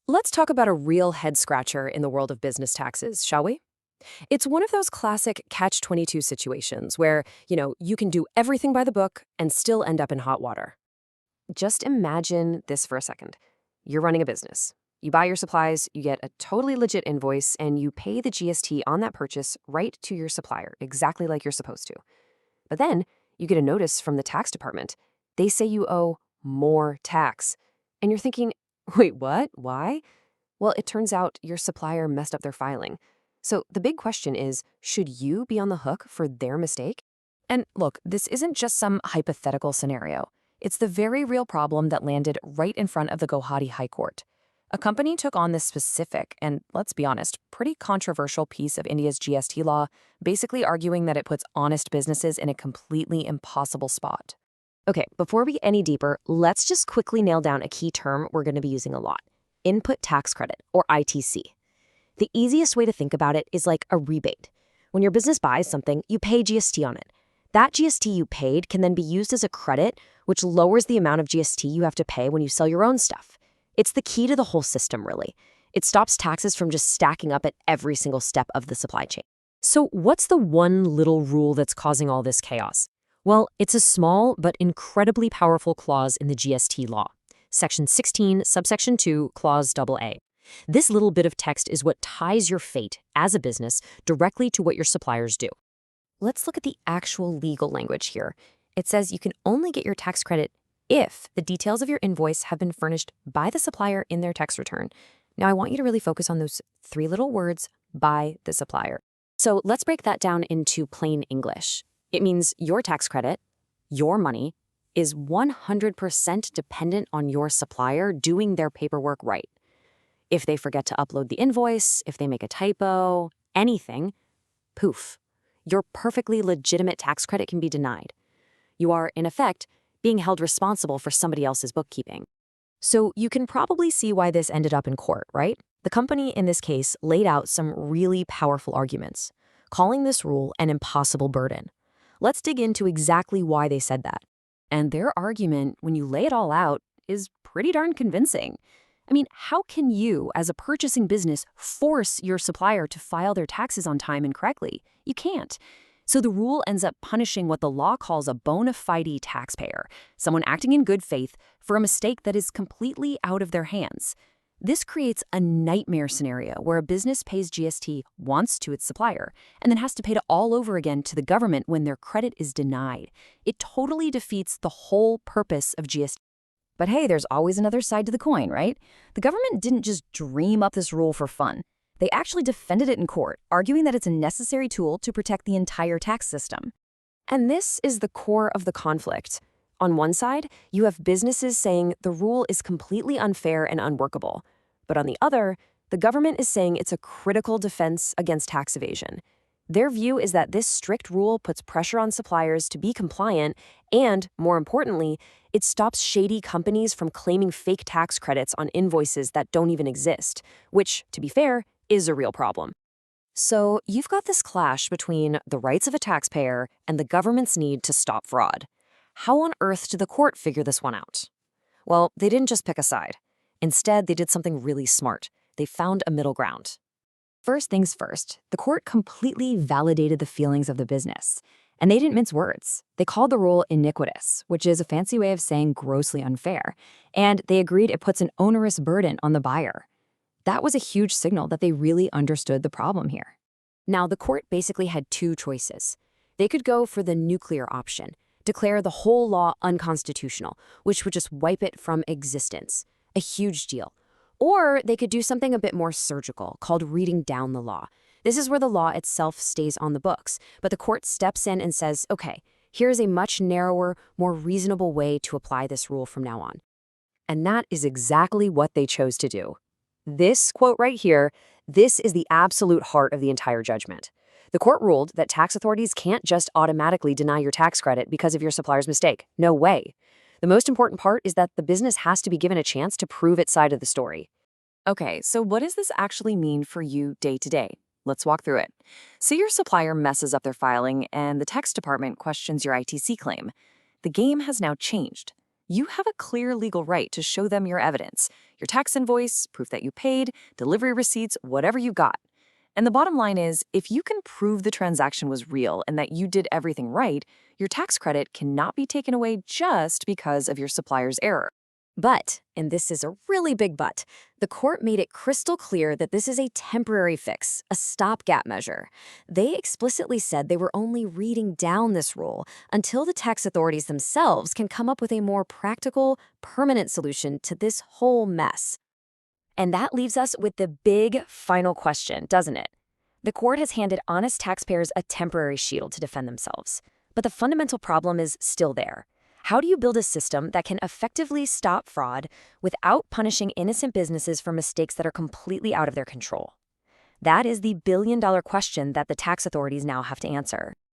Let's talk about a real head-scratcher in the world of business taxes, shall we? It's one of those classic catch-22 situations where, you can do everything by the book and still end up in hot water. Just imagine this for a second. You're running a business. You buy your supplies, you get a totally legit invoice, and you pay the GST on that purchase right to your supplier, exactly like you're supposed to. But then you get a notice from the tax department. They say you owe more tax. And you're thinking, wait, what? Why? Well, it turns out your supplier messed up their filing. So the big question is, should you be on the hook for their mistake? And look, this isn't just some hypothetical scenario. It's the very real problem that landed right in front of the Gauhati High Court. A company took on this specific and, let's be honest, pretty controversial piece of India's GST law, basically arguing that it puts honest businesses in a completely impossible spot. Okay, before we get any deeper, let's just quickly nail down a key term we're going to be using a lot: input tax credit, or ITC. The easiest way to think about it is like a rebate. When your business buys something, you pay GST on it. That GST you paid can then be used as a credit, which lowers the amount of GST you have to pay when you sell your own stuff. It's the key to the whole system, really. It stops taxes from just stacking up at every single step of the supply chain. So what's the one little rule that's causing all this chaos? Well, it's a small but incredibly powerful clause in the GST law. Section 16, subsection 2, clause AA. This little bit of text is what ties your fate as a business directly to what your suppliers do. Let's look at the actual legal language here. It says you can only get your tax credit if the details of your invoice have been furnished by the supplier in their tax return. Now, I want you to really focus on those three little words, by the supplier. So let's break that down into plain English. It means your tax credit, your money, is 100% dependent on your supplier doing their paperwork right. If they forget to upload the invoice, if they make a typo, anything, poof, your perfectly legitimate tax credit can be denied. You are, in effect, being held responsible for somebody else's bookkeeping. So you can probably see why this ended up in court, right? The company in this case laid out some really powerful arguments, calling this rule an impossible burden. Let's dig into exactly why they said that. And their argument, when you lay it all out, is pretty darn convincing. I mean, how can you, as a purchasing business, force your supplier to file their taxes on time and correctly? You can't. So the rule ends up punishing what the law calls a bona fide taxpayer, someone acting in good faith for a mistake that is completely out of their hands. This creates a nightmare scenario where a business pays GST once to its supplier and then has to pay it all over again to the government when their credit is denied. It totally defeats the whole purpose of GST. But hey, there's always another side to the coin, right? The government didn't just dream up this rule for fun. They actually defended it in court, arguing that it's a necessary tool to protect the entire tax system. And this is the core of the conflict. On one side, you have businesses saying the rule is completely unfair and unworkable. But on the other, the government is saying it's a critical defense against tax evasion. Their view is that this strict rule puts pressure on suppliers to be compliant and, more importantly, it stops shady companies from claiming fake tax credits on invoices that don't even exist, which, to be fair, is a real problem. So you've got this clash between the rights of a taxpayer and the government's need to stop fraud. How on earth did the court figure this one out? Well, they didn't just pick a side. Instead, they did something really smart. They found a middle ground. First things first, the court completely validated the feelings of the business. And they didn't mince words. They called the rule iniquitous, which is a fancy way of saying grossly unfair. And they agreed it puts an onerous burden on the buyer. That was a huge signal that they really understood the problem here. Now, the court basically had two choices. They could go for the nuclear option, declare the whole law unconstitutional, which would just wipe it from existence. A huge deal. Or they could do something a bit more surgical, called reading down the law. This is where the law itself stays on the books, but the court steps in and says, okay, here's a much narrower, more reasonable way to apply this rule from now on. And that is exactly what they chose to do. This quote right here, this is the absolute heart of the entire judgment. The court ruled that tax authorities can't just automatically deny your tax credit because of your supplier's mistake. No way. The most important part is that the business has to be given a chance to prove its side of the story. Okay, so what does this actually mean for you day to day? Let's walk through it. Say your supplier messes up their filing and the tax department questions your ITC claim. The game has now changed. you have a clear legal right to show them your evidence, your tax invoice, proof that you paid, delivery receipts, whatever you got. And the bottom line is, if you can prove the transaction was real and that you did everything right, your tax credit cannot be taken away just because of your supplier's error. But, and this is a really big but, the court made it crystal clear that this is a temporary fix, a stopgap measure. They explicitly said they were only reading down this rule until the tax authorities themselves can come up with a more practical, permanent solution to this whole mess. And that leaves us with the big final question, doesn't it? The court has handed honest taxpayers a temporary shield to defend themselves. But the fundamental problem is still there. How do you build a system that can effectively stop fraud without punishing innocent businesses for mistakes that are completely out of their control? That is the billion-dollar question that the tax authorities now have to answer.